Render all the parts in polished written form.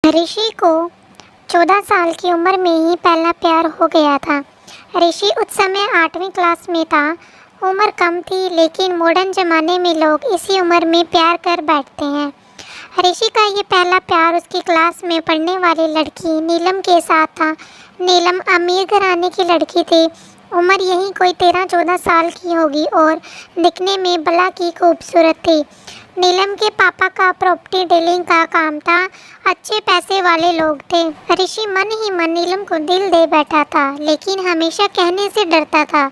ऋषि को 14 साल की उम्र में ही पहला प्यार हो गया था। ऋषि उस समय 8वीं क्लास में था। उम्र कम थी, लेकिन मॉडर्न ज़माने में लोग इसी उम्र में प्यार कर बैठते हैं। ऋषि का ये पहला प्यार उसकी क्लास में पढ़ने वाली लड़की नीलम के साथ था। नीलम अमीर घराने की लड़की थी। उम्र यही कोई 13-14 साल की होगी और दिखने में भला की खूबसूरत थी। नीलम के पापा का प्रॉपर्टी डीलिंग का काम था। अच्छे पैसे वाले लोग थे। ऋषि मन ही मन नीलम को दिल दे बैठा था, लेकिन हमेशा कहने से डरता था।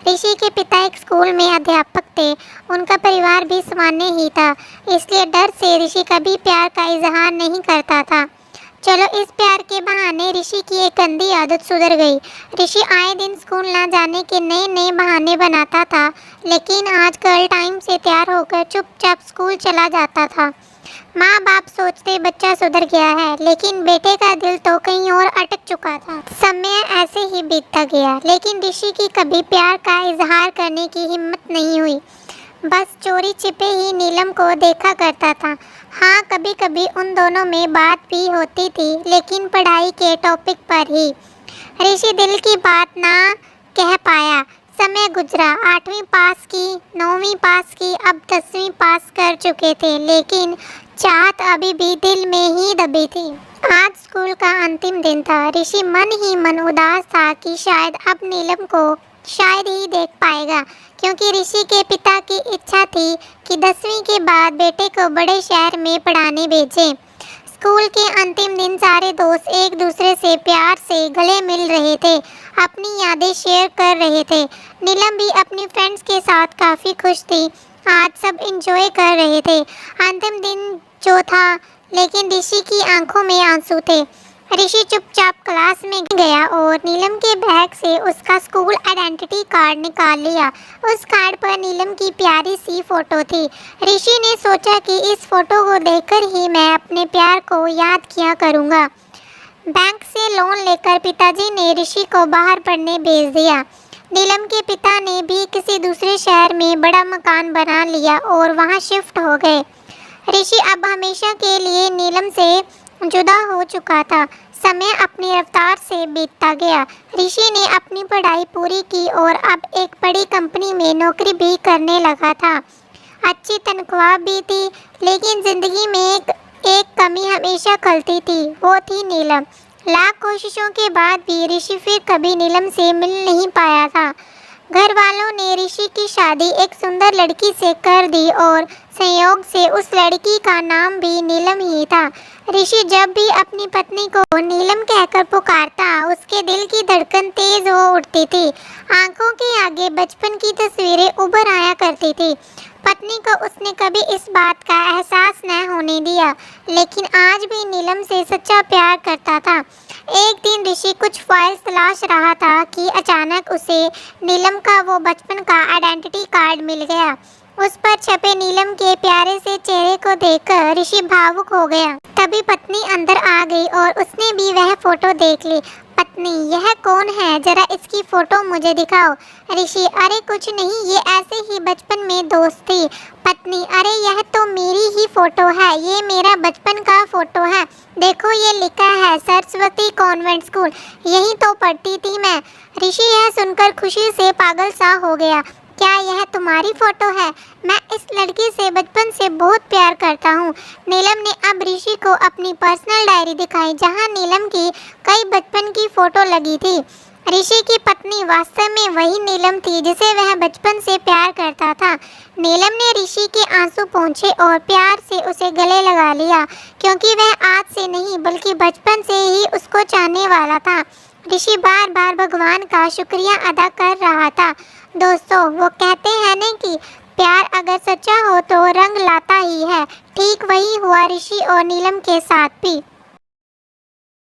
ऋषि के पिता एक स्कूल में अध्यापक थे। उनका परिवार भी सामान्य ही था, इसलिए डर से ऋषि कभी प्यार का इजहार नहीं करता था। चलो, इस प्यार के बहाने ऋषि की एक गंदी आदत सुधर गई। ऋषि आए दिन स्कूल ना जाने के नए नए बहाने बनाता था, लेकिन आजकल टाइम से तैयार होकर चुपचाप स्कूल चला जाता था। माँ बाप सोचते बच्चा सुधर गया है, लेकिन बेटे का दिल तो कहीं और अटक चुका था। समय ऐसे ही बीतता गया, लेकिन ऋषि की कभी प्यार का इजहार करने की हिम्मत नहीं हुई। बस चोरी छिपे ही नीलम को देखा करता था। हाँ, कभी कभी उन दोनों में बात भी होती थी, लेकिन पढ़ाई के टॉपिक पर ही। ऋषि दिल की बात ना कह पाया। समय गुजरा। 8वीं पास की, 9वीं पास की, अब 10वीं पास कर चुके थे, लेकिन चाहत अभी भी दिल में ही दबी थी। आज स्कूल का अंतिम दिन था। ऋषि मन ही मन उदास था कि शायद अब नीलम को शायद ही देख पाएगा, क्योंकि ऋषि के पिता की इच्छा थी कि 10वीं के बाद बेटे को बड़े शहर में पढ़ाने भेजें। स्कूल के अंतिम दिन सारे दोस्त एक दूसरे से प्यार से गले मिल रहे थे, अपनी यादें शेयर कर रहे थे। नीलम भी अपनी फ्रेंड्स के साथ काफ़ी खुश थी। आज सब एंजॉय कर रहे थे। अंतिम दिन जो था, लेकिन ऋषि की आंखों में आंसू थे। ऋषि चुपचाप क्लास में गया और नीलम के बैग से उसका स्कूल आइडेंटिटी कार्ड निकाल लिया। उस कार्ड पर नीलम की प्यारी सी फोटो थी। ऋषि ने सोचा कि इस फोटो को देखकर ही मैं अपने प्यार को याद किया करूँगा। बैंक से लोन लेकर पिताजी ने ऋषि को बाहर पढ़ने भेज दिया। नीलम के पिता ने भी किसी दूसरे शहर में बड़ा मकान बना लिया और वहाँ शिफ्ट हो गए। ऋषि अब हमेशा के लिए नीलम से जुदा हो चुका था। समय अपनी रफ्तार से बीतता गया। ऋषि ने अपनी पढ़ाई पूरी की और अब एक बड़ी कंपनी में नौकरी भी करने लगा था। अच्छी तनख्वाह भी थी, लेकिन जिंदगी में एक कमी हमेशा खलती थी, वो थी नीलम। लाख कोशिशों के बाद भी ऋषि फिर कभी नीलम से मिल नहीं पाया था। घर वालों ने ऋषि की शादी एक सुंदर लड़की से कर दी और संयोग से उस लड़की का नाम भी नीलम ही था। ऋषि जब भी अपनी पत्नी को नीलम कहकर पुकारता, उसके दिल की धड़कन तेज हो उठती थी। आंखों के आगे बचपन की तस्वीरें उभर आया करती थी। पत्नी को उसने कभी इस बात का एहसास न होने दिया, लेकिन आज भी नीलम से सच्चा प्यार करता था। एक दिन ऋषि कुछ फाइल्स तलाश रहा था कि अचानक उसे नीलम का वो बचपन का आइडेंटिटी कार्ड मिल गया। उस पर छपे नीलम के प्यारे से चेहरे को देखकर ऋषि भावुक हो गया। तभी पत्नी अंदर आ गई और उसने भी वह फोटो देख ली। पत्नी, यह कौन है? जरा इसकी फोटो मुझे दिखाओ। ऋषि, अरे कुछ नहीं, ये ऐसे ही बचपन में दोस्त थी। पत्नी, अरे यह तो मेरी ही फोटो है, ये मेरा बचपन का फोटो है। देखो, ये लिखा है सरस्वती कॉन्वेंट स्कूल, यहीं तो पढ़ती थी मैं। ऋषि यह सुनकर खुशी से पागल सा हो गया। क्या यह तुम्हारी फोटो है? मैं इस लड़की से बचपन से बहुत प्यार करता हूँ। नीलम ने अब ऋषि को अपनी पर्सनल डायरी दिखाई, जहाँ नीलम की कई बचपन की फोटो लगी थी। ऋषि की पत्नी वास्तव में वही नीलम थी जिसे वह बचपन से प्यार करता था। नीलम ने ऋषि के आंसू पोंछे और प्यार से उसे गले लगा लिया, क्योंकि वह आज से नहीं बल्कि बचपन से ही उसको चाहने वाला था। ऋषि बार बार भगवान का शुक्रिया अदा कर रहा था। दोस्तों, वो कहते हैं ना कि प्यार अगर सच्चा हो तो रंग लाता ही है। ठीक वही हुआ ऋषि और नीलम के साथ भी।